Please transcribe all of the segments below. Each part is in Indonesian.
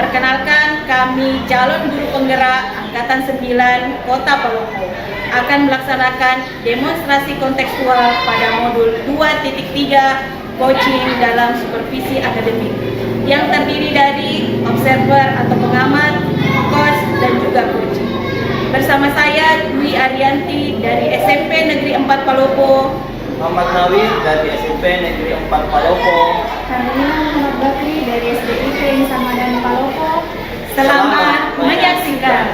Perkenalkan, kami calon guru penggerak Angkatan 9 Kota Palopo akan melaksanakan demonstrasi kontekstual pada modul 2.3 coaching dalam supervisi akademik yang terdiri dari observer atau pengamat, coach, dan juga coaching. Bersama saya Dwi Arianti dari SMP Negeri 4 Palopo, Muhammad Nawir dari SMP Negeri 4 Palopo, Karolina Muhammad Bakri dari SDIP Samadan Palopo. Selamat menyaksikan.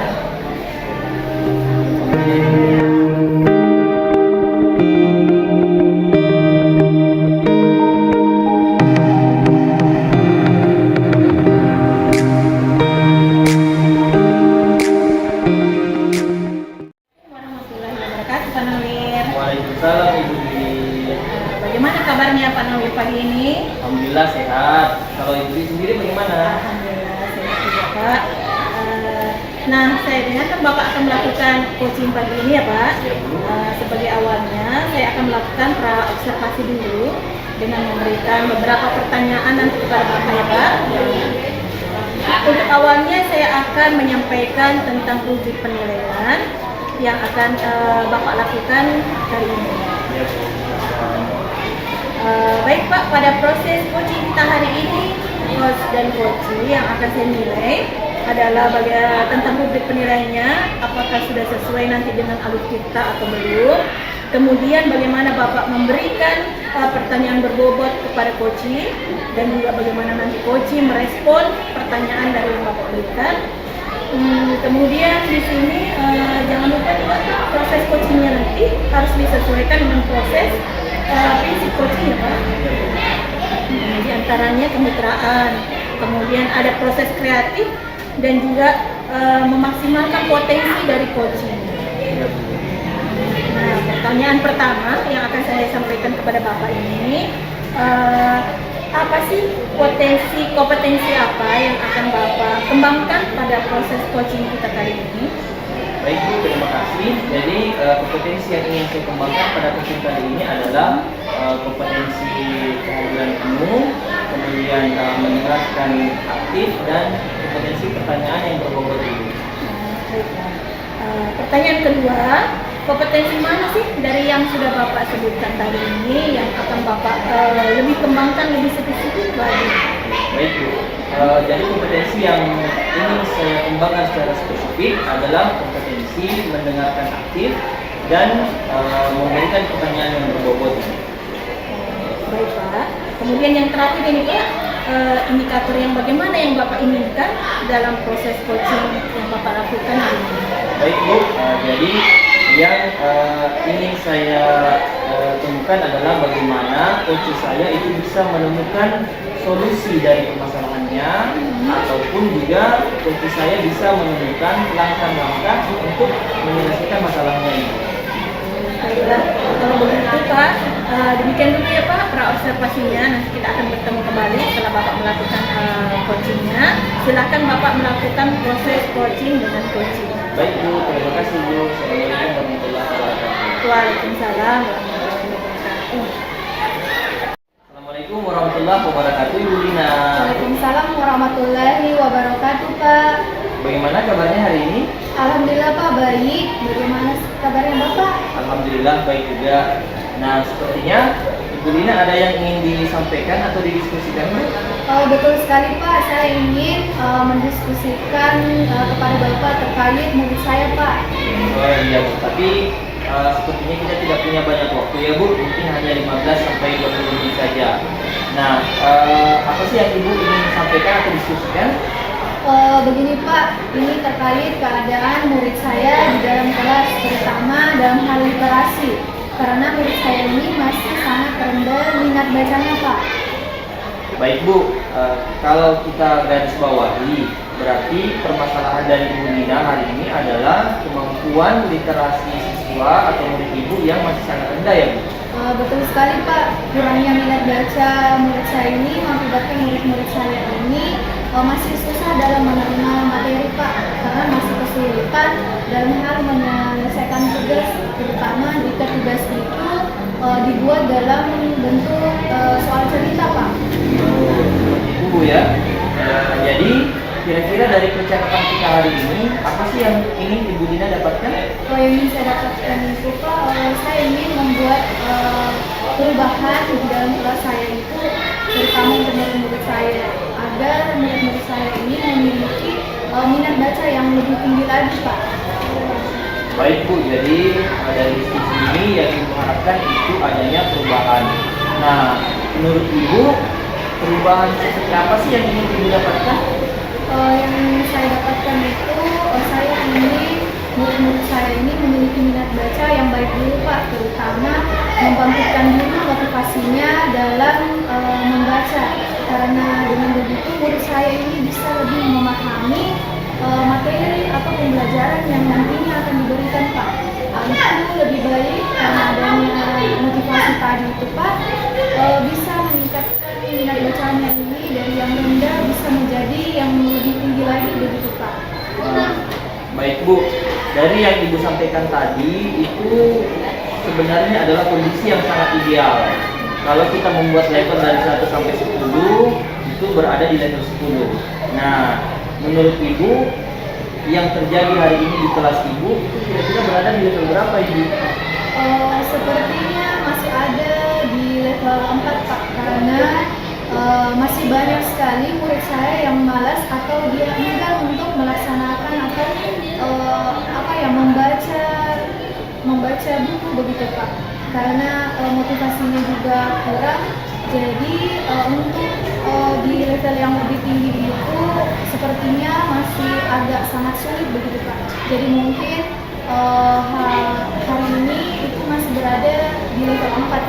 Warahmatullahi wabarakatuh, Pak Nawir. Waalaikumsalam Ibu Dwi. Bagaimana kabarnya Pak Nawir pagi ini? Alhamdulillah sehat. Kalau Ibu Dwi sendiri bagaimana? Alhamdulillah sehat juga Pak. Nah, saya dengar kan Bapak akan melakukan coaching pagi ini ya Pak. Ya, Bu. Sebagai awalnya, saya akan melakukan pra-observasi dulu dengan memberikan beberapa pertanyaan nanti kepada Bapak ya Pak. Untuk awalnya, saya akan menyampaikan tentang uji penilaian yang akan Bapak lakukan hari ini. Ya, Bu. Baik Pak, pada proses coaching kita hari ini, coach dan coachee yang akan saya nilai adalah tentang rubrik penilaiannya, apakah sudah sesuai nanti dengan alutsista atau belum. Kemudian bagaimana Bapak memberikan pertanyaan berbobot kepada coachee, dan juga bagaimana nanti coachee merespon pertanyaan dari yang Bapak berikan. Kemudian di sini jangan lupa juga proses coachingnya nanti harus disesuaikan dengan proses prinsip coaching ya Pak. Di antaranya kemitraan, kemudian ada proses kreatif dan juga memaksimalkan potensi dari coaching. Ya, Bu. Nah, pertanyaan pertama yang akan saya sampaikan kepada Bapak ini, apa sih kompetensi apa yang akan Bapak kembangkan pada proses coaching kita kali ini? Baik Bu, terima kasih. Jadi kompetensi yang ingin saya kembangkan pada coaching kali ini adalah kompetensi kehadiran penuh, kemudian mendengarkan aktif, dan kompetensi pertanyaan yang berbobot dulu. Baiklah. Pertanyaan kedua, kompetensi mana sih dari yang sudah Bapak sebutkan tadi ini yang akan Bapak lebih kembangkan, lebih spesifik lagi? Baik Bu, jadi kompetensi yang ingin saya kembangkan secara spesifik adalah kompetensi mendengarkan aktif dan memberikan pertanyaan yang berbobot. Baik Pak. Kemudian yang terakhir ini Pak, indikator yang bagaimana yang Bapak inginkan dalam proses coaching yang Bapak lakukan hari ini? Baik Bu, jadi yang ingin saya temukan adalah bagaimana coach saya itu bisa menemukan solusi dari permasalahannya, ataupun juga coach saya bisa menemukan langkah-langkah untuk menyelesaikan masalahnya ini. Baiklah, kalau begitu Pak, demikian dulu ya Pak pra-observasinya. Nanti kita akan bertemu kembali setelah Bapak melakukan coachingnya. Silakan Bapak melakukan proses coaching dengan coaching. Baik Bu, terima kasih Bu. Assalamualaikum warahmatullahi wabarakatuh. Waalaikumsalam warahmatullahi wabarakatuh. Assalamualaikum warahmatullahi wabarakatuh, Ibu Lina. Waalaikumsalam warahmatullahi wabarakatuh Pak. Bagaimana kabarnya hari ini? Alhamdulillah Pak, baik. Bagaimana kabarnya Bapak? Alhamdulillah baik juga. Nah, sepertinya Ibu Lina ada yang ingin disampaikan atau didiskusikan, Bu? Betul sekali Pak, saya ingin mendiskusikan kepada Bapak terkait murid saya Pak. Oh iya Bu, tapi sepertinya kita tidak punya banyak waktu ya Bu, mungkin hanya 15 sampai 20 menit saja. Nah, apa sih yang Ibu ingin sampaikan atau diskusikan? Begini Pak, ini terkait keadaan murid saya di dalam kelas, terutama dalam hal literasi. Karena murid saya ini masih sangat rendah minat bacanya Pak. Baik Bu, kalau kita garis bawahi, berarti permasalahan dari Ibu Lina hari ini adalah kemampuan literasi siswa atau murid Ibu yang masih sangat rendah ya Bu? Betul sekali Pak, kurangnya minat baca murid saya ini mengakibatkan murid-murid saya ini masih susah dalam menerima materi Pak, karena masih kesulitan dalam hal menyelesaikan tugas, terutama jika tugas itu dibuat dalam bentuk soal cerita Pak. Seperti itu Bu ya. Jadi kira-kira dari percakapan kita hari ini, apa sih yang ingin Ibu Dina dapatkan? Kalau yang ingin saya dapatkan itu Pak, saya ingin membuat perubahan di dalam kelas saya itu, terutama untuk murid-murid saya, agar murid-murid saya ini memiliki minat baca yang lebih tinggi lagi Pak. Baik Bu, jadi dari diskusi ini yang Ibu harapkan itu adanya perubahan. Nah, menurut Ibu, perubahan seperti apa sih yang ingin Ibu dapatkan? Yang saya dapatkan itu, saya ingin murid-murid saya ini memiliki minat baca yang baik dulu Pak, terutama membangkitkan dulu motivasinya dalam membaca, karena dengan begitu murid saya ini bisa lebih memahami materi atau pembelajaran yang nantinya akan diberikan Pak. Itu lebih baik karena adanya motivasi tadi itu Pak, bisa meningkatkan minat bacanya ini dari yang rendah bisa menjadi yang lebih tinggi lagi begitu Pak. Baik Bu, dari yang Ibu sampaikan tadi itu sebenarnya adalah kondisi yang sangat ideal. Kalau kita membuat level dari 1 sampai 10, itu berada di level 10. Nah, menurut Ibu, yang terjadi hari ini di kelas Ibu, itu kira-kira berada di level berapa Ibu? Sepertinya masih ada di level 4 Pak, karena masih banyak sekali murid saya yang malas atau dia enggan untuk melaksanakan atau membaca buku begitu Pak, karena motivasinya juga kurang. Jadi untuk di level yang lebih tinggi itu sepertinya masih agak sangat sulit begitu Pak. Jadi mungkin hari ini itu masih berada di level 4 Pak.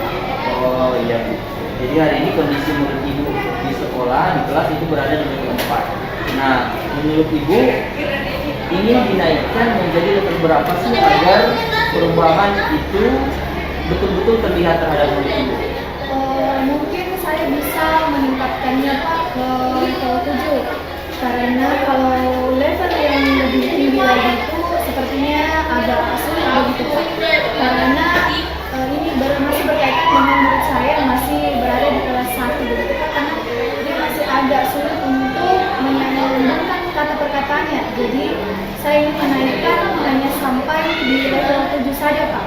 Oh iya Bu. Jadi hari ini kondisi murid Ibu di sekolah, di kelas itu berada di level 4. Nah, menurut Ibu ingin dinaikkan menjadi level berapa sih agar perubahan itu betul-betul terlihat terhadap murid Ibu? Mungkin saya bisa meningkatkannya Pak ke level 7, karena kalau level yang lebih tinggi lagi itu sepertinya agak sulit begitu Pak, karena ini masih berkaitan dengan murid saya yang masih berada di kelas 1 begitu Pak, karena dia masih agak sulit untuk menyambungkan kata perkataannya. Jadi saya ingin menaikkan hanya sampai di level 7 saja Pak.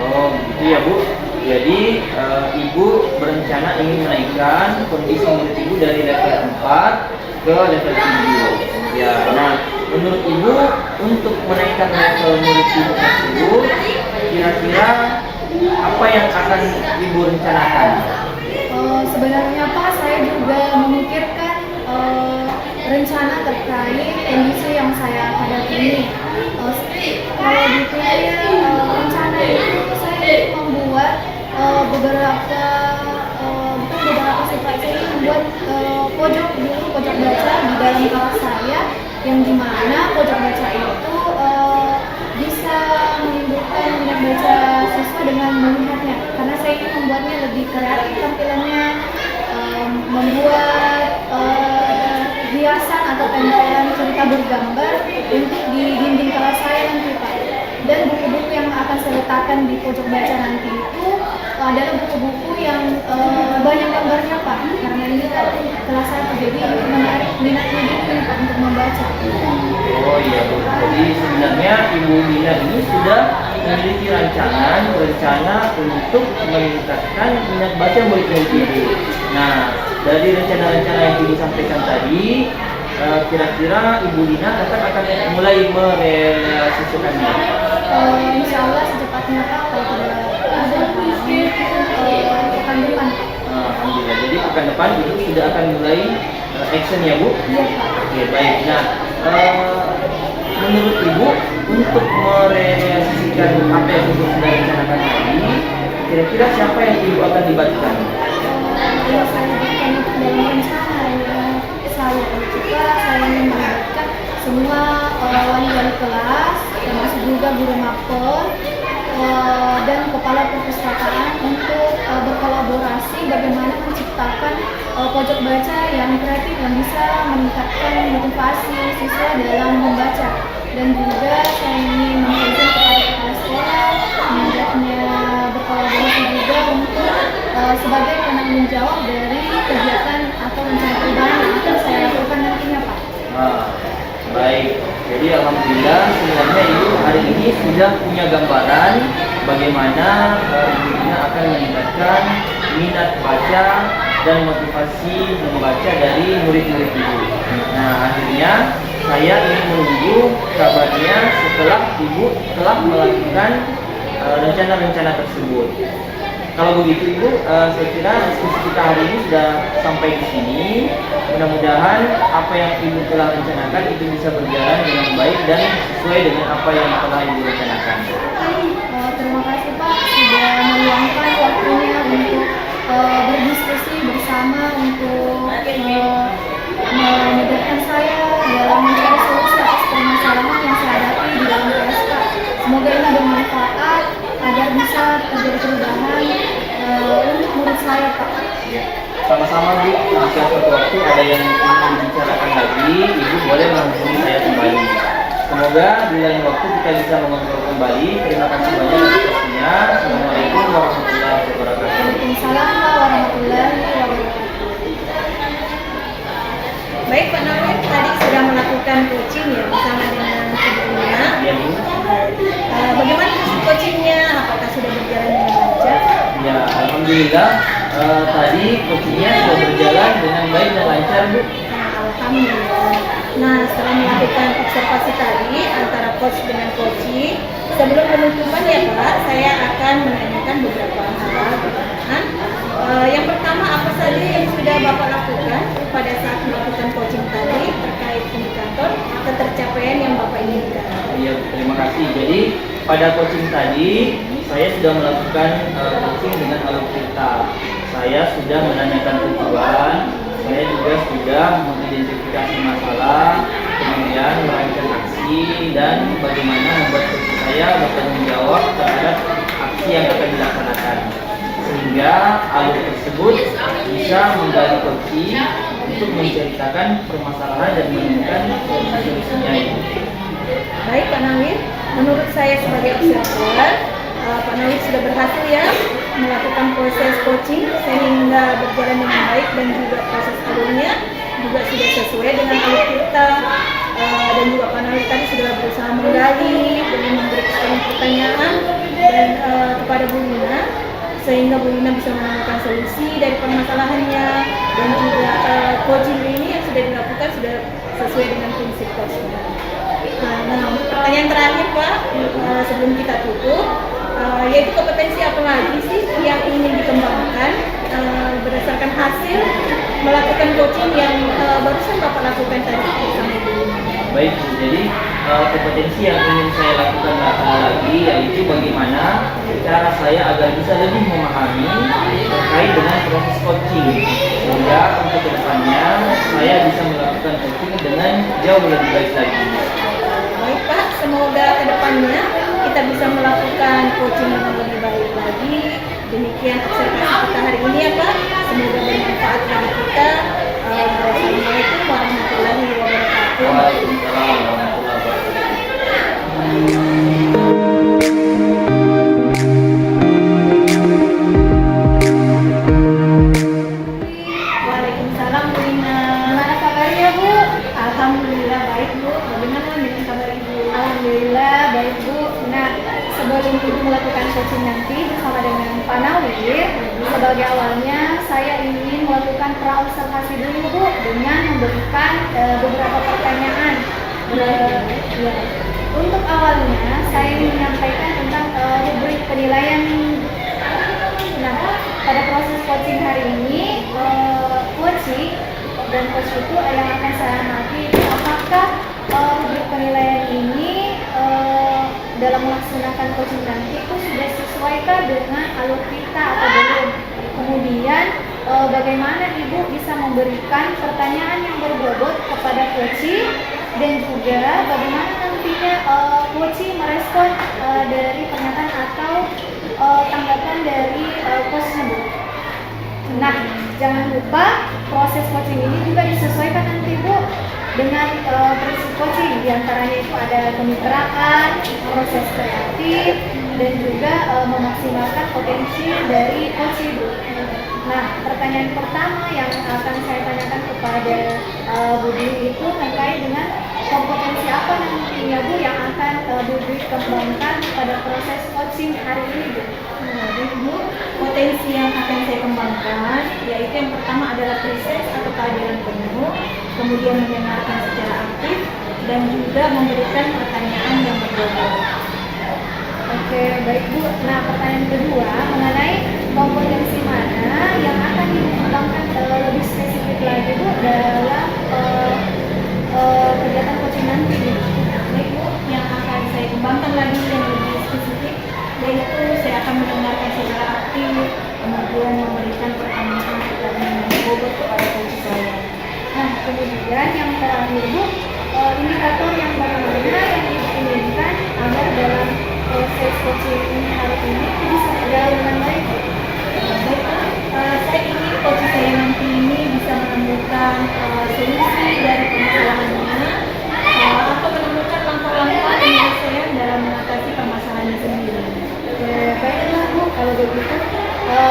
Oh begitu ya Bu. Jadi Ibu berencana ingin menaikkan kondisi murid Ibu dari level 4 ke level 7. Ya, nah menurut Ibu untuk menaikkan level murid Ibu tersebut, kira-kira apa yang akan Ibu rencanakan? Sebenarnya Pak, saya juga memikirkan rencana terkait kondisi yang saya hadapi ini. Kalau dipikir rencana itu saya ingin membuat beberapa sifat, saya ingin membuat pojok baca di dalam kelas saya, yang dimana pojok baca itu bisa menimbulkan minat baca siswa dengan melihatnya, karena saya ingin membuatnya lebih kreatif tampilannya, membuat hiasan atau tempelan cerita bergambar untuk di dinding kelas saya nanti Pak. Dan buku-buku yang akan saya letakkan di pojok baca nanti itu adalah buku-buku yang banyak gambarnya Pak, karena ini kelas saya jadi menarik minatnya gitu Pak untuk membaca. Oh iya Bu, jadi sebenarnya Ibu Dina ini sudah memiliki rencana untuk meningkatkan minat baca murid-murid Ibu. Nah, dari rencana-rencana yang Ibu sampaikan tadi, kira-kira Ibu Dina akan mulai merealisasikannya? Insya Allah secepatnya Pak, kalau tidak ada pekan depan. Alhamdulillah, jadi pekan depan Ibu sudah akan mulai action ya Bu? Iya Pak. Oke baik, nah menurut Ibu untuk merealisasikan apa yang Ibu sudah rencanakan tadi, kira-kira siapa yang Ibu akan libatkan? Yang saya libatkan itu dalam rencana saya juga saya ingin melibatkan semua wali-wali kelas, termasuk juga guru mapel dan kepala perpustakaan untuk berkolaborasi bagaimana menciptakan pojok baca yang kreatif yang bisa meningkatkan motivasi siswa dalam membaca. Dan juga saya ingin mengajak kepada kepala sekolah mengajaknya berkolaborasi juga untuk sebagai penanggung jawab dari kegiatan atau rencana perubahan yang akan saya lakukan nantinya Pak. Nah, baik. Jadi alhamdulillah sebenarnya Ibu hari ini sudah punya gambaran bagaimana Ibu akan meningkatkan minat baca dan motivasi membaca dari murid-murid Ibu. Nah, akhirnya saya ingin menunggu kabarnya setelah Ibu telah melakukan rencana-rencana tersebut. Kalau begitu Ibu, saya kira diskusi kita hari ini sudah sampai di sini. Mudah-mudahan apa yang Ibu telah rencanakan itu bisa berjalan dengan baik dan sesuai dengan apa yang telah Ibu rencanakan. Terima kasih Pak sudah meluangkan waktunya untuk berdiskusi bersama untuk memudahkan saya dalam mencari solusi atas permasalahan yang saya hadapi di dalam PSK. Semoga ini bermanfaat agar bisa terjadi perubahan untuk murid saya Pak. Sama-sama Bu, jika suatu waktu ada yang ingin dibicarakan lagi, Ibu boleh menghubungi saya kembali. Semoga di lain waktu kita bisa mengontrol kembali. Terima kasih banyak atas waktunya. Assalamualaikum warahmatullahi wabarakatuh. Waalaikumsalam warahmatullahi wabarakatuh. Baik Pak Nawir, tadi sudah melakukan coaching ya bersama dengan Ibu Lina. Ya Bu. Bagaimana hasil coachingnya? Apakah sudah berjalan dengan lancar? Ya, alhamdulillah tadi coachingnya sudah berjalan dengan baik dan lancar Bu. Alhamdulillah. Nah, setelah melakukan observasi tadi antara coach dengan coaching, sebelum penutupan ya Pak, saya akan menanyakan beberapa hal pertanyaan. Yang pertama, apa saja yang sudah Bapak lakukan pada saat melakukan coaching tadi terkait indikator ketercapaian yang Bapak inginkan? Iya, terima kasih. Jadi pada coaching tadi saya sudah melakukan coaching dengan alutsista. Saya sudah menanyakan tujuan, saya juga sudah mengidentifikasi masalah, kemudian merancang aksi dan bagaimana membuat coaching saya bertanggung jawab terhadap aksi yang akan dilaksanakan. Sehingga alur tersebut bisa menggali coaching untuk menceritakan permasalahan dan menemukan solusinya itu. Baik Pak Nawir, menurut saya sebagai observer, Pak Nawir sudah berhasil ya melakukan proses coaching sehingga berjalan dengan baik dan juga proses alurnya juga sudah sesuai dengan alur kita, dan juga Pak Nawir tadi sudah berusaha menggali dengan memberi pertanyaan dan kepada Bu Lina sehingga Bu Lina bisa menemukan solusi dari permasalahannya, dan juga coaching ini yang sudah dilakukan sudah sesuai dengan prinsip coaching. Nah, pertanyaan terakhir Pak, sebelum kita tutup, yaitu kompetensi apa lagi sih yang ingin dikembangkan berdasarkan hasil melakukan coaching yang barusan Bapak lakukan tadi bersama Ibu Lina? Baik, jadi kompetensi yang ingin saya lakukan lagi yaitu bagaimana cara saya agar bisa lebih memahami terkait dengan proses coaching, sehingga untuk kedepannya saya bisa melakukan coaching dengan jauh lebih baik lagi. Baik Pak, semoga kedepannya kita bisa melakukan coaching dengan lebih baik lagi. Demikian observasi kita hari ini ya Pak. Semoga bermanfaat bagi kita. Wassalamualaikum warahmatullahi wabarakatuh. Waalaikumsalam warahmatullahi wabarakatuh. Waalaikumsalam Bu Lina. Gimana kabarnya Bu? Alhamdulillah baik Bu. Bagaimana dengan kabar Ibu? Alhamdulillah baik Bu. Nah, sebelum Ibu melakukan coaching nanti bersama dengan Pak Nawir, sebagai awalnya saya ingin melakukan praobservasi dulu Bu dengan memberikan beberapa pertanyaan. Ya. Untuk awalnya saya ingin menyampaikan tentang rubrik penilaian. Nah, pada proses coaching hari ini, coaching dan coach itu yang akan saya amati apakah rubrik penilaian ini dalam melaksanakan coaching nanti itu sudah sesuaikah dengan alur kita atau belum. Kemudian bagaimana Ibu bisa memberikan pertanyaan yang berbobot kepada coaching, dan juga bagaimana nantinya coaching merespon dari pernyataan atau tanggapan dari coach tersebut. Nah, jangan lupa proses coaching ini juga disesuaikan nanti Bu dengan prinsip coaching, diantaranya itu ada kemitraan, proses kreatif, dan juga memaksimalkan potensi dari coach Bu. Nah, pertanyaan pertama yang akan saya tanyakan kepada Bu Dwi itu terkait dengan kompetensi apa nantinya Bu yang akan Bu Dwi kembangkan pada proses coaching hari ini Bu? Nah, Ibu, potensi yang akan saya kembangkan yaitu yang pertama adalah presence atau kehadiran penuh, kemudian mendengarkan secara aktif, dan juga memberikan pertanyaan yang berbobot. Oke, baik Bu. Nah, pertanyaan kedua mengenai kompetensi mana yang akan dikembangkan lebih spesifik lagi Bu dalam kegiatan coaching nanti Bu? Baik Bu, yang akan saya kembangkan lagi yang lebih spesifik yaitu saya akan mendengarkan secara aktif, kemudian memberikan pertanyaan yang berbobot kepada coach saya. Nah, kemudian yang terakhir Bu, indikator yang bagaimana yang Ibu inginkan agar dalam proses coaching ini hari ini bisa berjalan dengan baik Bu? Baik Pak, saya ingin coach saya nanti ini bisa menemukan solusi dari permasalahannya atau menemukan langkah-langkah penyelesaian dalam mengatasi permasalahannya sendiri. Oke, baiklah Bu, kalau begitu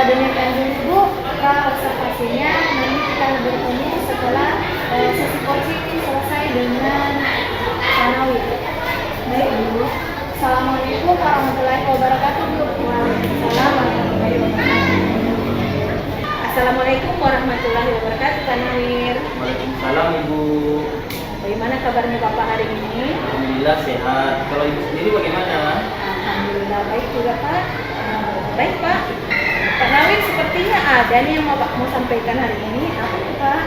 demikian dulu Bu observasinya. Nanti kita bertemu setelah sesi coaching selesai dengan Sanawi. Baik Bu. Assalamualaikum warahmatullahi wabarakatuh Bu. Waalaikumsalam warahmatullahi wabarakatuh. Assalamualaikum warahmatullahi wabarakatuh, Pak Nawir. Waalaikumsalam Ibu. Bagaimana kabarnya Bapak hari ini? Alhamdulillah sehat. Kalau Ibu sendiri bagaimana? Alhamdulillah baik juga Pak. Baik Pak. Pak Nawir sepertinya ada nih yang Bapak mau sampaikan hari ini. Apa tuh Pak?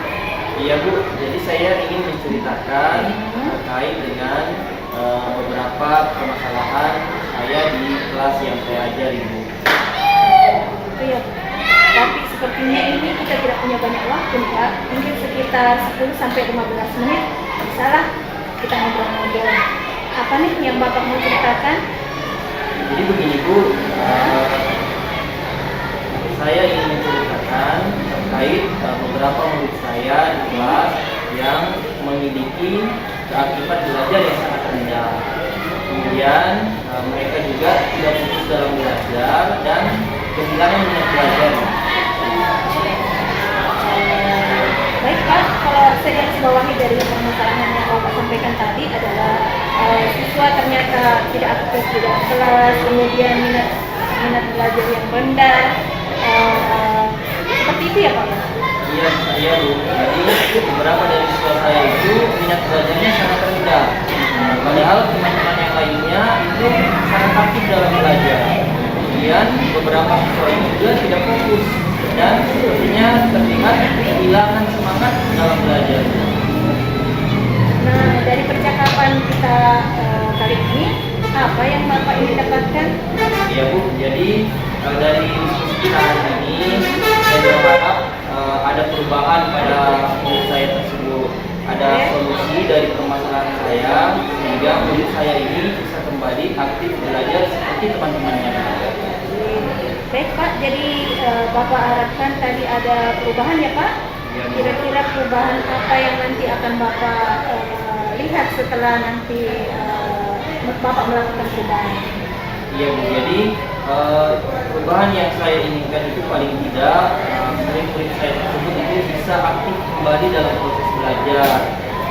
Iya Bu, jadi saya ingin menceritakan terkait dengan beberapa permasalahan saya di kelas yang saya ajari Bu. Itu ya. Tapi sepertinya ini kita tidak punya banyak waktu Pak. Mungkin sekitar 10 sampai 15 menit. Bisalah kita ngobrol-ngobrol. Apa nih yang Bapak mau ceritakan? Jadi begini Bu, saya ingin menceritakan terkait beberapa murid saya di kelas yang memiliki keaktifan belajar yang sangat rendah. Kemudian mereka juga tidak fokus dalam belajar dan kehilangan minat belajar. Baik Pak, kalau saya garis bawahi dari permasalahan yang Bapak sampaikan tadi adalah siswa ternyata tidak aktif di dalam kelas, kemudian minat belajar yang rendah, seperti itu ya Pak? Iya, iya Bu. Jadi beberapa dari siswa saya itu minat belajarnya sangat rendah. Padahal teman-teman yang lainnya itu sangat aktif dalam belajar. Kemudian beberapa siswa ini juga tidak fokus dan sepertinya terlihat kehilangan semangat dalam belajar. Nah, dari percakapan kita kali ini, apa yang Bapak ingin dapatkan? Ya Bu, jadi dari diskusi kita hari ini saya berharap ada perubahan pada murid saya tersebut. Ada solusi dari permasalahan saya sehingga murid saya ini bisa kembali aktif belajar seperti teman-temannya. Baik Pak, jadi Bapak harapkan tadi ada perubahan ya Pak? Ya, Bu. Kira-kira perubahan apa yang nanti akan Bapak lihat setelah nanti Bapak melakukan perubahan? Iya Bu, jadi perubahan yang saya inginkan itu paling tidak murid-murid saya tersebut itu bisa aktif kembali dalam proses belajar.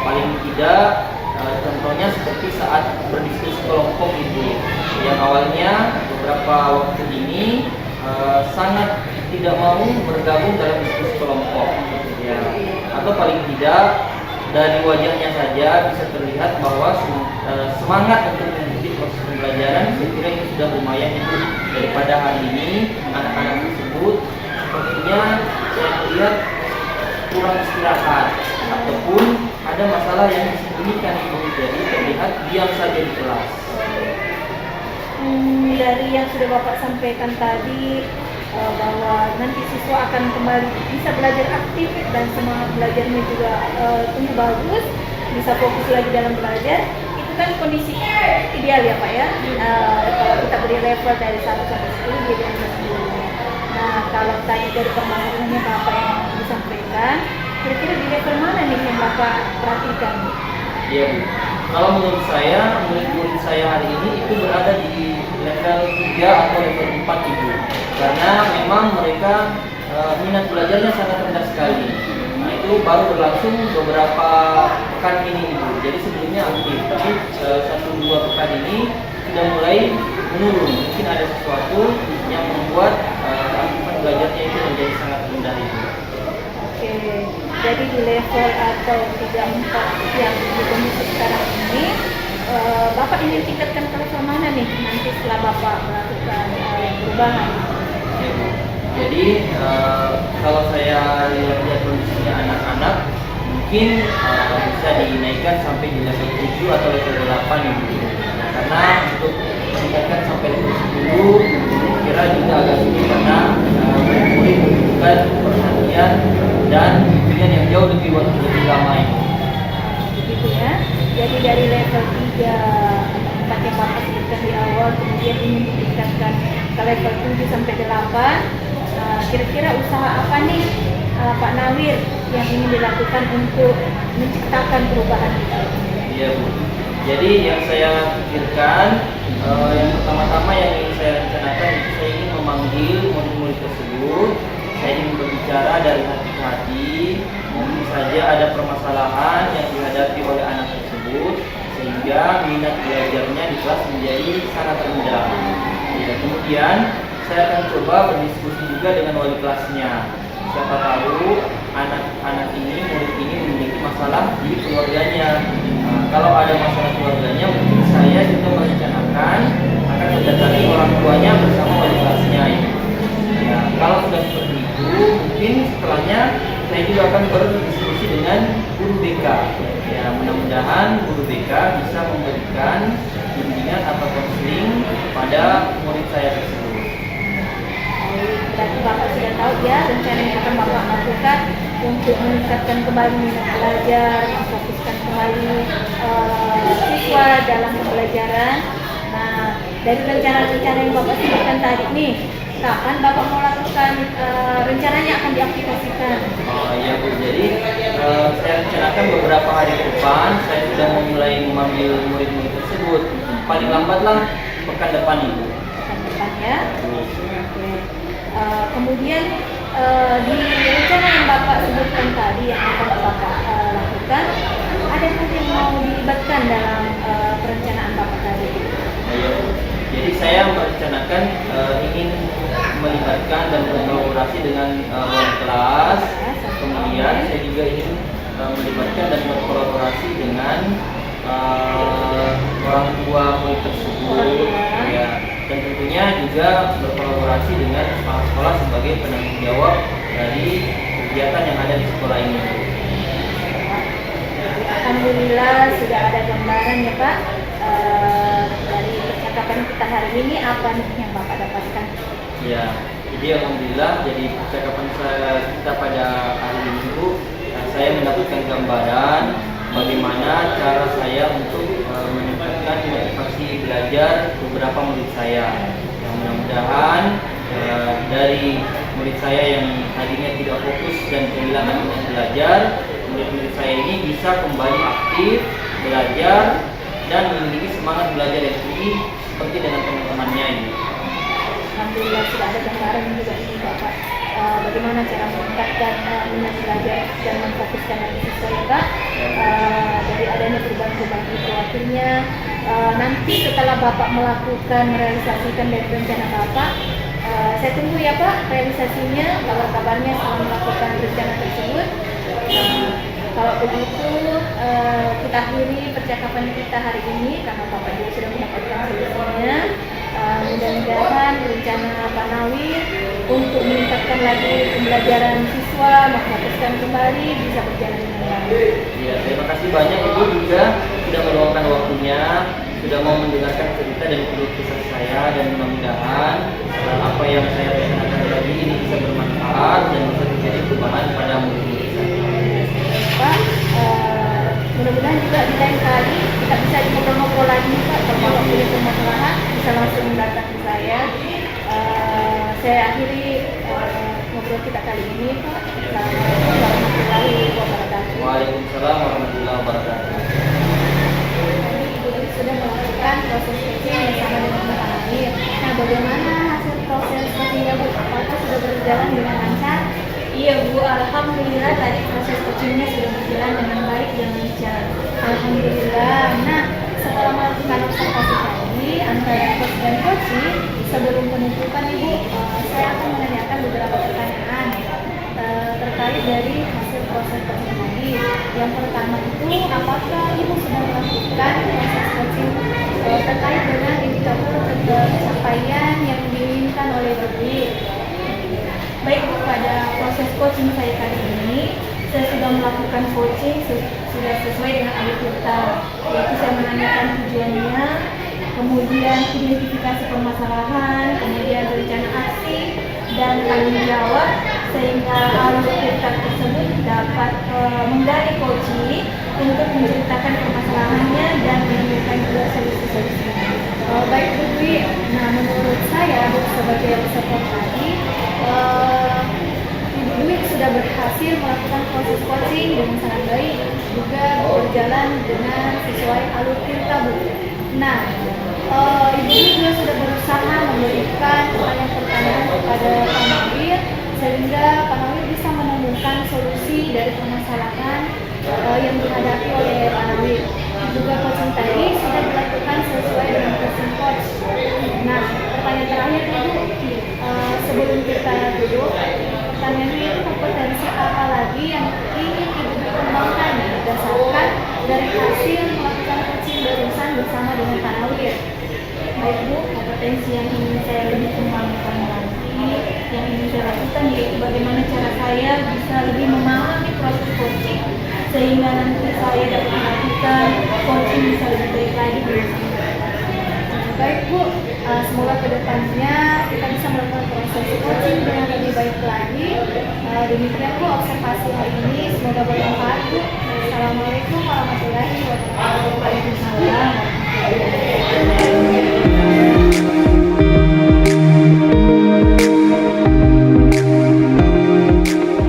Paling tidak contohnya seperti saat berdiskusi kelompok itu, yang awalnya beberapa waktu ini sangat tidak mau bergabung dalam diskusi kelompok, ya. Atau paling tidak dari wajahnya saja bisa terlihat bahwa semangat untuk mengikuti proses pembelajaran saya kira itu sudah lumayan itu. Daripada hari ini anak-anak tersebut sepertinya saya lihat kurang istirahat ataupun ada masalah yang disembunyikan itu, jadi terlihat diam saja di kelas. Dari yang sudah Bapak sampaikan tadi bahwa nanti siswa akan kembali bisa belajar aktif dan semangat belajarnya juga tumbuh bagus, bisa fokus lagi dalam belajar, itu kan kondisi ideal ya Pak ya. Kalau kita beri level dari 1 sampai 10 jadi angka 10. Nah, kalau tanya dari permasalahannya Bapak yang disampaikan, kira-kira di level mana nih yang Bapak perhatikan? Iya Bu, kalau menurut saya murid-murid saya hari ini itu berada di level 3 atau level 4 Ibu, karena memang mereka minat belajarnya sangat rendah sekali. Nah itu baru berlangsung beberapa pekan ini Ibu. Jadi sebelumnya aktif, tapi 1-2 pekan ini sudah mulai menurun. Mungkin ada sesuatu yang membuat keaktifan belajarnya itu menjadi sangat rendah Ibu. Oke, jadi di level atau 3-4 yang ditemui sekarang ini, Bapak ingin tingkatkan ke level mana nih nanti setelah Bapak melakukan perubahan? Ya, Bu. Jadi kalau saya lihat kondisinya anak-anak, mungkin bisa dinaikkan sampai di level 7 atau level 8 Ibu. Karena untuk meningkatkan sampai level 10 kira juga agak sulit karena murid membutuhkan perhatian dan bimbingan yang jauh lebih lama Ibu. Begitu ya. Jadi dari level 3 4 yang Bapak sebutkan di awal, kemudian ingin ditingkatkan ke level 7 sampai 8. Kira-kira usaha apa nih Pak Nawir yang ingin dilakukan untuk menciptakan perubahan itu? Iya Bu. Jadi yang saya pikirkan, yang pertama-tama yang ingin saya rencanakan itu saya ingin memanggil murid-murid tersebut. Saya ingin berbicara dari hati ke hati. Mungkin saja ada permasalahan yang dihadapi oleh anak tersebut sehingga minat belajarnya di kelas menjadi sangat rendah. Ya, kemudian saya akan coba berdiskusi juga dengan wali kelasnya. Siapa tahu anak-anak ini, murid ini memiliki masalah di keluarganya. Kalau ada masalah keluarganya, mungkin saya juga merencanakan akan mendatangi orang tuanya bersama wali kelasnya. Ya, kalau sudah seperti itu, mungkin setelahnya saya juga akan berdiskusi dengan guru BK. Ya, mudah-mudahan guru BK bisa memberikan bimbingan atau konseling pada murid saya tersebut. Berarti Bapak sudah tahu ya rencana yang akan Bapak lakukan untuk meningkatkan kembali minat belajar, memfokuskan kembali siswa dalam pembelajaran. Nah, dari rencana-rencana yang Bapak sebutkan tadi nih, kapan Bapak mau lakukan rencananya akan diaplikasikan? Oh iya Bu, jadi saya rencanakan beberapa hari ke depan saya sudah memulai memanggil murid-murid tersebut. Paling lambatlah pekan depan Ibu. Pekan depan ya. Oke. Kemudian di rencana yang Bapak sebutkan tadi yang akan Bapak lakukan, ada yang mau dilibatkan dalam perencanaan Bapak tadi? Ayo. Jadi saya merencanakan ingin melibatkan dan berkolaborasi dengan wali kelas. Kemudian saya juga ingin melibatkan dan berkolaborasi dengan orang tua murid tersebut. Ya. Dan tentunya juga berkolaborasi dengan kepala sekolah sebagai penanggung jawab dari kegiatan yang ada di sekolah ini. Alhamdulillah sudah ada gambaran ya Pak dari percakapan kita hari ini, apa nih yang Bapak dapatkan? Ya, jadi alhamdulillah jadi percakapan kita pada hari ini Bu, saya mendapatkan gambaran bagaimana cara saya untuk meningkatkan motivasi belajar beberapa murid saya. Yang mudah-mudahan dari murid saya yang tadinya tidak fokus dan kehilangan minat belajar, murid-murid saya ini bisa kembali aktif belajar dan memiliki semangat belajar yang tinggi seperti dengan teman-temannya ini. Alhamdulillah sudah ada gambaran juga ini Bapak bagaimana cara meningkatkan minat belajar dan memfokuskan lagi siswa ya Pak. Dari adanya perubahan-perubahan itu akhirnya nanti setelah Bapak melakukan merealisasikan dari rencana Bapak, saya tunggu ya Pak realisasinya, kabar-kabarnya setelah melakukan rencana tersebut. Kalau begitu kita akhiri percakapan kita hari ini karena Bapak juga sudah mendapatkan solusinya. Mudah-mudahan rencana Pak Nawir untuk meningkatkan lagi pembelajaran siswa, memfokuskan kembali bisa berjalan dengan baik. Ya, terima kasih banyak Ibu juga sudah meluangkan waktunya, sudah mau mendengarkan cerita dan keluh kesah saya, dan mudah-mudahan apa yang saya rencanakan tadi ini bisa bermanfaat dan bisa menjadi perubahan pada murid-murid saya. Pak, mudah-mudahan juga di lain kali kita bisa ngobrol-ngobrol lagi Pak. Kalau Bapak punya permasalahan bisa langsung datang ke saya. Saya akhiri ngobrol kita kali ini Pak. Assalamualaikum warahmatullahi wabarakatuh. Waalaikumsalam warahmatullahi wabarakatuh. Tadi Ibu sudah melakukan proses coaching bersama dengan Pak Nawir. Nah, bagaimana hasil proses coachingnya Bu? Apakah sudah berjalan dengan lancar? Alhamdulillah tadi proses coachingnya sudah berjalan dengan baik dan lancar. Alhamdulillah. Nah, setelah melakukan observasi tadi antara coach dan coaching, sebelum penutupan Ibu, saya akan menanyakan beberapa pertanyaan terkait dari hasil proses coaching tadi. Yang pertama itu, apakah Ibu sudah melakukan proses coaching terkait dengan indikator pencapaian yang diinginkan oleh Ibu? Baik Bu, pada proses coaching saya kali ini, saya sudah melakukan coaching sudah sesuai dengan alur kita, yaitu saya menanyakan tujuannya, kemudian identifikasi permasalahan, kemudian rencana aksi dan tanggung jawab, sehingga alur kita tersebut dapat menggali coaching untuk menceritakan permasalahannya dan menemukan juga solusi-solusinya. Baik Bu Dwi, nah menurut saya sebagai observer tadi, Ibu Dwi sudah berhasil melakukan proses coaching dengan sangat baik, juga berjalan dengan sesuai alur kita Bu. Nah, Ibu Dwi juga sudah berusaha memberikan pertanyaan-pertanyaan kepada Pak Nawir, sehingga Pak Nawir bisa menemukan solusi dari permasalahan yang dihadapi oleh Pak Nawir. Juga coaching tadi sudah dilakukan sesuai dengan coaching coach. Nah, pertanyaan terakhir Ibu, sebelum kita duduk, pertanyaannya itu kompetensi apa lagi yang ingin Ibu kembangkan berdasarkan dari hasil melakukan coaching barusan bersama dengan Pak Nawir? Baik Bu, kompetensi yang ingin saya lebih kembangkan nanti, yang ingin saya lakukan yaitu bagaimana cara saya bisa lebih memahami proses coaching, sehingga nanti saya dapat melakukan coaching bisa lebih baik lagi Bu. Baik Bu, semoga kedepannya kita bisa melakukan proses coaching dengan lebih baik lagi. Demikian Bu observasi hari ini, semoga bermanfaat Bu. Assalamualaikum warahmatullahi wabarakatuh. Waalaikumsalam.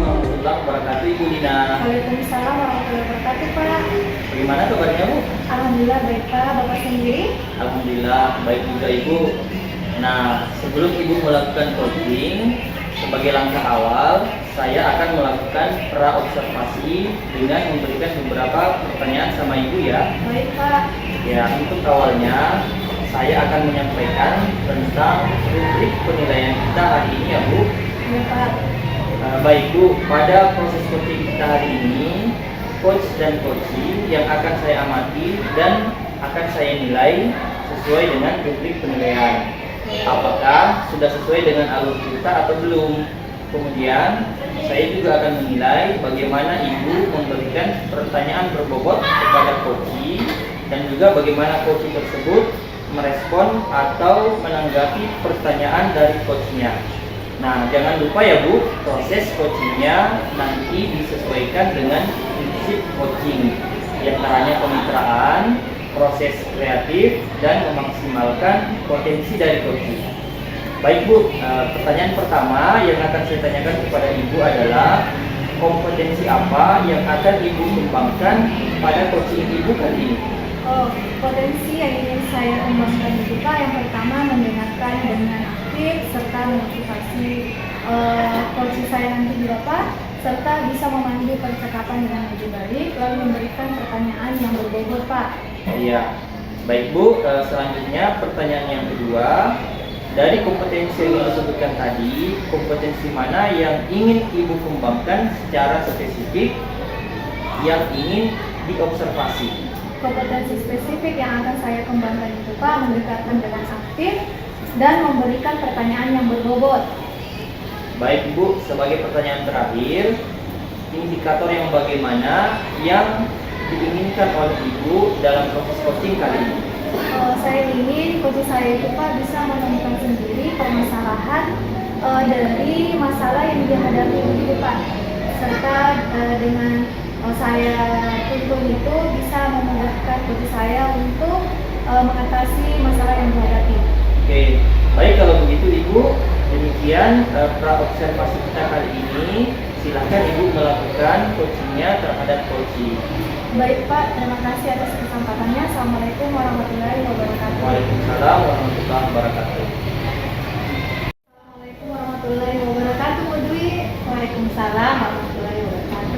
Warahmatullahi wabarakatuh, Ibu Dina. Waalaikumsalam warahmatullahi wabarakatuh Pak. Bagaimana kabarnya Bu? Alhamdulillah baik Pak, Bapak sendiri? Alhamdulillah baik juga Ibu. Nah, sebelum Ibu melakukan coaching, sebagai langkah awal, saya akan melakukan pra-observasi dengan memberikan beberapa pertanyaan sama Ibu ya. Baik Pak. Ya, untuk awalnya, saya akan menyampaikan tentang rubrik penilaian kita hari ini ya Bu. Ya Pak. Baik Bu, pada proses coaching kita hari ini, coach dan coaching yang akan saya amati dan akan saya nilai sesuai dengan rubrik penilaian. Apakah sudah sesuai dengan alur kita atau belum? Kemudian saya juga akan menilai bagaimana Ibu memberikan pertanyaan berbobot kepada coaching dan juga bagaimana coaching tersebut merespon atau menanggapi pertanyaan dari coachnya. Nah, jangan lupa ya Bu, proses coachingnya nanti disesuaikan dengan prinsip coaching, yang namanya kemitraan, proses kreatif, dan memaksimalkan potensi dari coaching. Baik Bu, pertanyaan pertama yang akan saya tanyakan kepada Ibu adalah kompetensi apa yang akan Ibu kembangkan pada coaching Ibu kali ini? Potensi yang ingin saya kembangkan itu Pak, yang pertama mendengarkan dengan aktif serta memotivasi coaching saya nanti juga Pak, serta bisa memandu percakapan dengan lebih baik, lalu memberikan pertanyaan yang berbobot Pak. Iya, baik Bu. Selanjutnya pertanyaan yang kedua, dari kompetensi yang disebutkan tadi, kompetensi mana yang ingin Ibu kembangkan secara spesifik yang ingin diobservasi? Kompetensi spesifik yang akan saya kembangkan itu Pak, mendekatkan dengan aktif dan memberikan pertanyaan yang berbobot. Baik Bu, sebagai pertanyaan terakhir, indikator yang bagaimana yang diinginkan oleh Ibu dalam proses coaching kali ini? Saya ingin coaching saya itu Pak bisa menemukan sendiri permasalahan dari masalah yang dihadapi begitu Pak, serta dengan saya tuntun itu bisa memudahkan coaching saya untuk mengatasi masalah yang dihadapi. Oke, baik kalau begitu Ibu, demikian pra-observasi kita kali ini. Silahkan Ibu melakukan coachingnya terhadap coaching. Baik Pak, terima kasih atas kesempatannya. Assalamualaikum warahmatullahi wabarakatuh. Waalaikumsalam warahmatullahi wabarakatuh. Assalamualaikum warahmatullahi wabarakatuh Bu Dwi. Waalaikumsalam warahmatullahi wabarakatuh.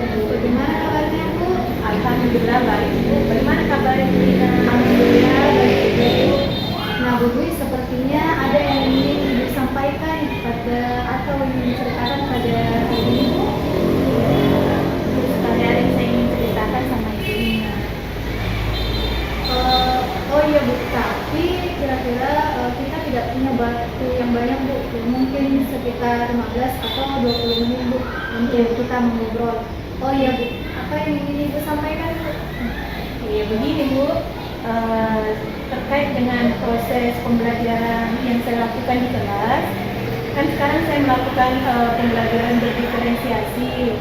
waktu yang banyak Bu, mungkin sekitar 15 atau 20 menit Bu untuk kita mengobrol. Oh iya Bu, apa yang ingin Ibu sampaikan Bu? Iya begini Bu, terkait dengan proses pembelajaran yang saya lakukan di kelas, kan sekarang saya melakukan pembelajaran berdiferensiasi.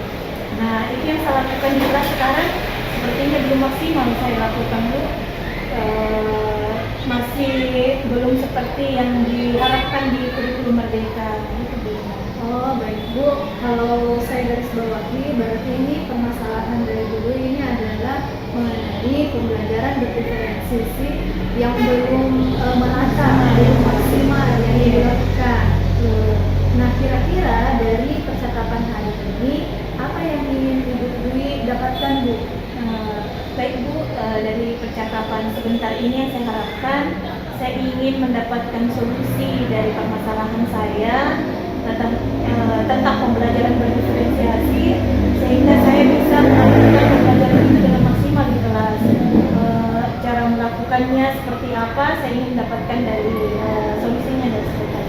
Nah itu yang saya lakukan di kelas sekarang sepertinya belum maksimal saya lakukan Bu. Masih belum seperti yang diharapkan di kurikulum Merdeka itu Bu. Oh baik Bu, kalau saya garis bawahi berarti ini permasalahan dari dulu ini adalah mengenai pembelajaran berdiferensiasi yang belum merata, belum maksimal yang dilakukan. Nah kira-kira dari percakapan hari ini apa yang ingin Ibu Dwi dapatkan Bu? Baik Bu, dari percakapan sebentar ini yang saya harapkan, saya ingin mendapatkan solusi dari permasalahan saya tentang pembelajaran berdiferensiasi, sehingga saya bisa melakukan pembelajaran itu dengan maksimal di kelas. Cara melakukannya seperti apa, saya ingin mendapatkan dari solusinya dari sebentar.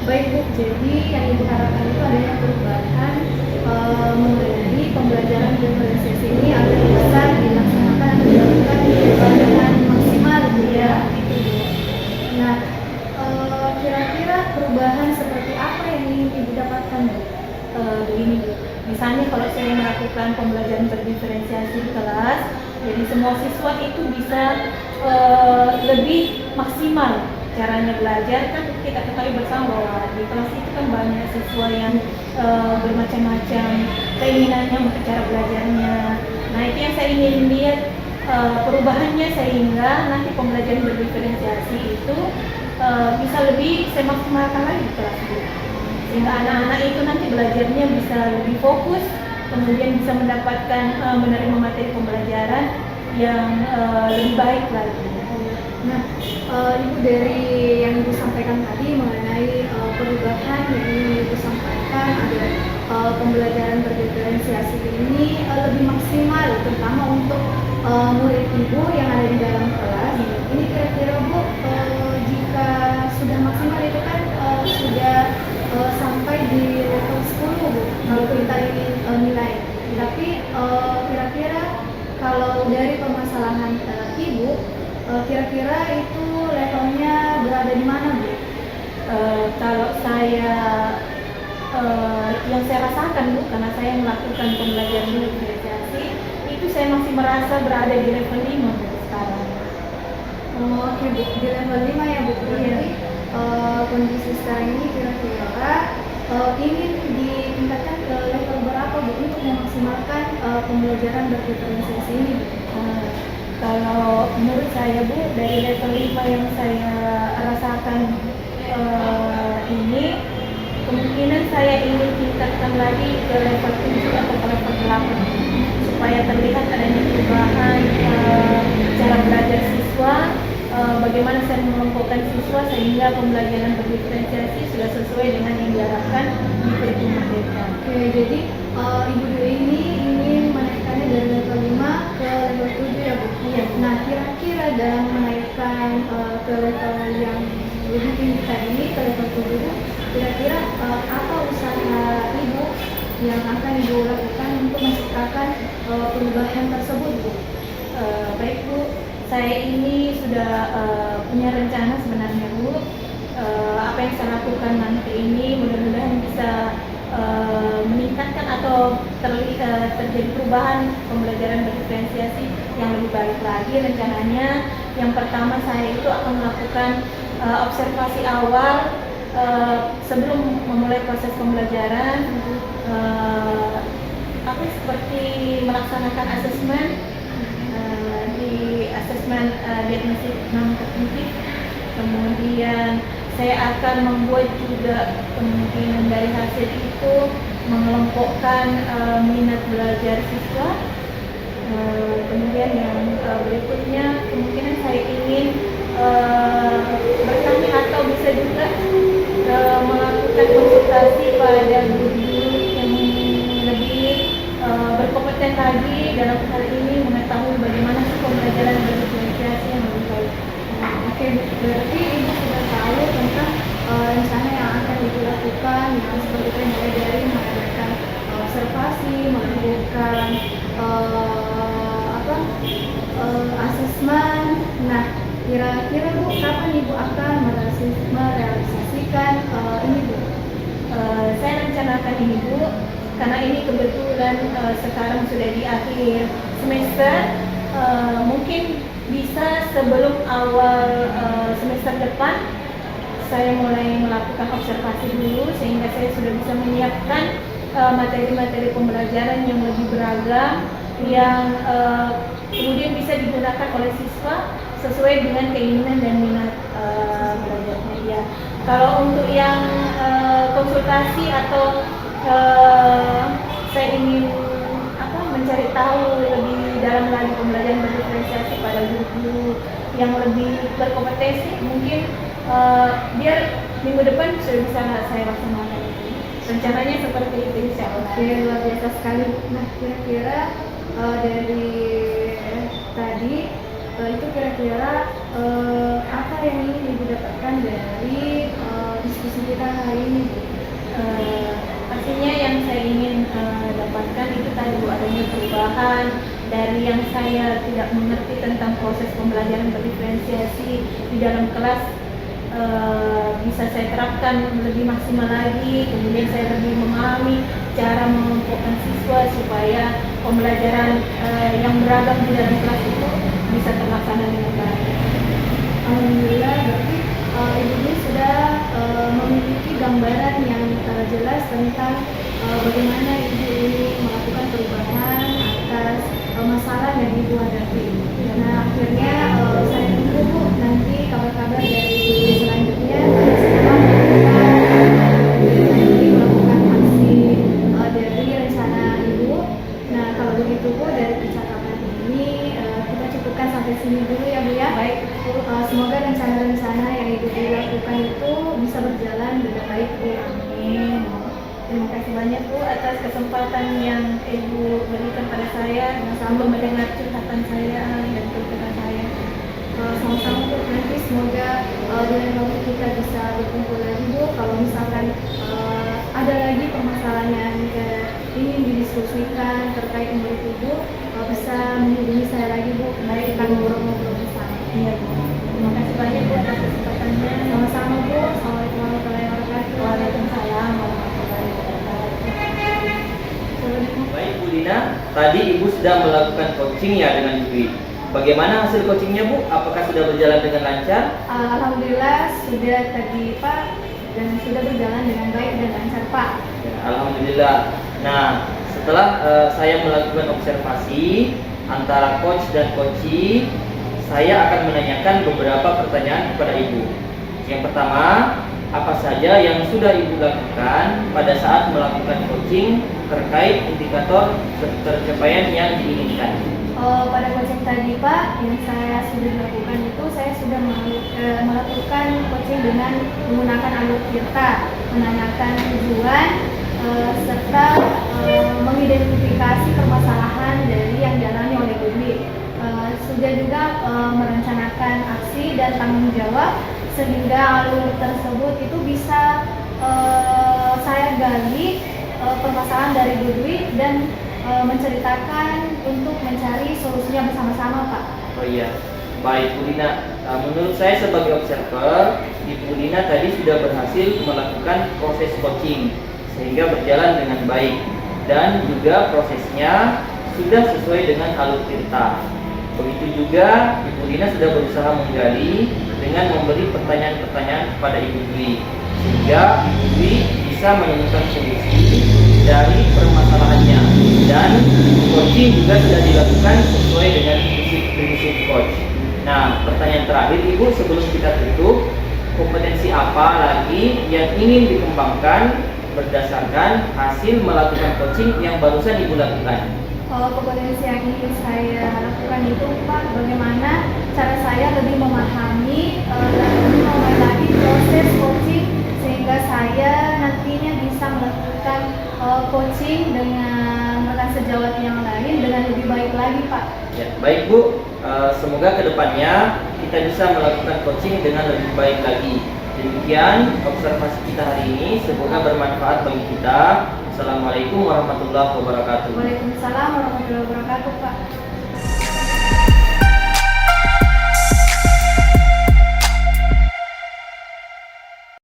Baik Bu, jadi yang Ibu harapkan itu adanya perubahan mengenai pembelajaran diferensiasi ini agar bisa dilaksanakan atau dilakukan dengan maksimal Bu ya. Nah, kira-kira perubahan seperti apa yang ingin Ibu dapatkan Bu? Begini Bu, misalnya kalau saya melakukan pembelajaran berdiferensiasi di kelas, jadi semua siswa itu bisa lebih maksimal caranya belajar. Kan kita ketahui bersama bahwa di kelas itu kan banyak siswa yang bermacam-macam keinginannya untuk cara belajarnya. Nah itu yang saya ingin lihat perubahannya, sehingga nanti pembelajaran berdiferensiasi itu bisa lebih saya maksimalkan lagi di kelas Bu. Sehingga anak-anak itu nanti belajarnya bisa lebih fokus, kemudian bisa mendapatkan menerima materi pembelajaran yang lebih baik lagi. Nah, Ibu dari yang Ibu sampaikan tadi mengenai perubahan yang ingin Ibu sampaikan ada pembelajaran berdiferensiasi ini lebih maksimal, terutama untuk murid Ibu yang ada di dalam kelas. Ini kira-kira Bu, jika sudah maksimal itu kan sudah sampai di level 10 Bu, kalau kita ingin nilai. Tapi kira-kira kalau dari permasalahan Ibu, kira-kira itu levelnya berada di mana Bu? Kalau saya yang saya rasakan Bu, karena saya melakukan pembelajaran diferensiasi, itu saya masih merasa berada di level 5 Bu sekarang. Oh, oke Bu, di level 5 ya Bu. Jadi kondisi sekarang ini kira-kira ingin ditingkatkan ke level berapa Bu untuk memaksimalkan pembelajaran berdiferensiasi ini Bu? Kalau menurut saya Bu, dari level 5 yang saya rasakan ini, kemungkinan saya ingin tingkatkan lagi ke level 7 atau ke level 8 supaya terlihat adanya perubahan cara belajar siswa, bagaimana saya mengelompokkan siswa sehingga pembelajaran berdiferensiasi sudah sesuai dengan yang diharapkan di kurikulum Merdeka. Oke, jadi Ibu Dwi ini ingin menaikkannya dari level 5 ke level 7 ya Bu? Iya. Nah, kira-kira dalam menaikkan ke level yang lebih tinggi tadi, ke level 7, kira-kira apa usaha Ibu yang akan Ibu lakukan untuk menciptakan perubahan tersebut Bu? Baik Bu, saya ini sudah punya rencana sebenarnya Bu. Apa yang saya lakukan nanti ini mudah-mudahan bisa meningkatkan atau terjadi perubahan pembelajaran berdiferensiasi yang lebih baik lagi. Rencananya yang pertama saya itu akan melakukan observasi awal sebelum memulai proses pembelajaran, seperti melaksanakan asesmen di asesmen diagnosis non kognitif. Kemudian saya akan membuat juga kemungkinan dari hasil itu mengelompokkan minat belajar siswa. Kemudian yang berikutnya kemungkinan saya ingin bertanya atau bisa juga melakukan konsultasi pada guru-guru yang lebih berkompeten lagi dalam hal ini, mengetahui bagaimana pembelajaran berdiferensiasi yang lebih baik. Oke, berarti Ibu sudah tahu tentang melakukan asesmen. Nah, kira-kira Bu, kapan Ibu akan merealisasikan ini Bu? Saya rencanakan ini Bu, karena ini kebetulan sekarang sudah di akhir semester, mungkin bisa sebelum awal semester depan saya mulai melakukan observasi dulu, sehingga saya sudah bisa menyiapkan materi-materi pembelajaran yang lebih beragam, yang kemudian bisa digunakan oleh siswa sesuai dengan keinginan dan minat belajarnya dia. Kalau untuk yang konsultasi atau saya ingin mencari tahu lebih dalam lagi pembelajaran berdiferensiasi pada guru-guru yang lebih berkompetensi, mungkin biar minggu depan sudah bisa saya laksanakan. Rencananya seperti itu, insya Allah. Oke, luar biasa sekali. Nah, kira-kira dari tadi itu kira-kira apa yang ingin Ibu dapatkan dari diskusi kita hari ini? Pastinya yang saya ingin dapatkan itu tadi Bu, adanya perubahan dari yang saya tidak mengerti tentang proses pembelajaran berdiferensiasi di dalam kelas, bisa saya terapkan lebih maksimal lagi. Kemudian saya lebih memahami cara mengelompokkan siswa supaya pembelajaran yang beragam di dalam kelas itu bisa terlaksana dengan baik. Alhamdulillah, berarti Ibu ini sudah memiliki gambaran yang jelas tentang bagaimana Ibu ini melakukan perubahan atas masalah yang Ibu hadapi. Nah, akhirnya saya tunggu Bu nanti kabar-kabar dari Ibu selanjutnya setelah melakukan aksi dari rencana Ibu. Nah, kalau begitu Bu, dari percakapan ini kita cukupkan sampai sini dulu ya Bu ya. Baik. Semoga rencana-rencana yang Ibu lakukan itu bisa berjalan dengan baik Bu. Amin. Terima kasih banyak Bu atas kesempatan yang Ibu berikan pada saya sambil mendengar curhatan saya dan keluhan saya. Sama-sama Bu, nanti semoga di lain waktu kita bisa berkumpul lagi Bu. Kalau misalkan ada lagi permasalahan yang ingin didiskusikan terkait murid Ibu, bisa menghubungi saya lagi Bu. Baik, kita ngobrol-ngobrol bersama. Iya Bu. Terima kasih banyak Bu atas kesempatannya. Sama-sama Bu. Assalamualaikum warahmatullahi wabarakatuh. Waalaikumsalam warahmatullahi wabarakatuh. Baik Bu Dina, tadi Ibu sudah melakukan coaching ya dengan Ibu. Bagaimana hasil coachingnya Bu? Apakah sudah berjalan dengan lancar? Alhamdulillah sudah tadi Pak, dan sudah berjalan dengan baik dan lancar Pak. Ya, alhamdulillah. Nah, setelah saya melakukan observasi antara coach dan coachee, saya akan menanyakan beberapa pertanyaan kepada Ibu. Yang pertama, apa saja yang sudah Ibu lakukan pada saat melakukan coaching terkait indikator tercapaian yang diinginkan? Pada coaching tadi Pak, yang saya sudah lakukan itu, saya sudah melakukan coaching dengan menggunakan alur tirta, menanyakan tujuan, serta mengidentifikasi permasalahan dari yang dialami oleh guru. Sudah juga merencanakan aksi dan tanggung jawab sehingga alur tersebut itu bisa saya gali permasalahan dari guru dan menceritakan untuk mencari solusinya bersama-sama Pak. Oh iya, baik Bu Dina. Menurut saya sebagai observer, Ibu Dina tadi sudah berhasil melakukan proses coaching sehingga berjalan dengan baik dan juga prosesnya sudah sesuai dengan alur tirta. Begitu juga Ibu Dina sudah berusaha menggali dengan memberi pertanyaan-pertanyaan kepada Ibu Dwi sehingga Ibu Dwi bisa menemukan solusi dari permasalahannya, dan coaching juga sudah dilakukan sesuai dengan prinsip coach. Nah, pertanyaan terakhir Ibu sebelum kita tutup, kompetensi apa lagi yang ingin dikembangkan berdasarkan hasil melakukan coaching yang barusan Ibu lakukan? Kompetensi yang ingin saya lakukan itu Pak, bagaimana cara saya lebih memahami dan lebih memahami lagi proses coaching sehingga saya nantinya bisa melakukan coaching dengan rekan sejawat yang lain dengan lebih baik lagi Pak. Ya, baik Bu, semoga kedepannya kita bisa melakukan coaching dengan lebih baik lagi. Demikian observasi kita hari ini, semoga bermanfaat bagi kita. Assalamualaikum warahmatullahi wabarakatuh. Waalaikumsalam warahmatullahi wabarakatuh Pak.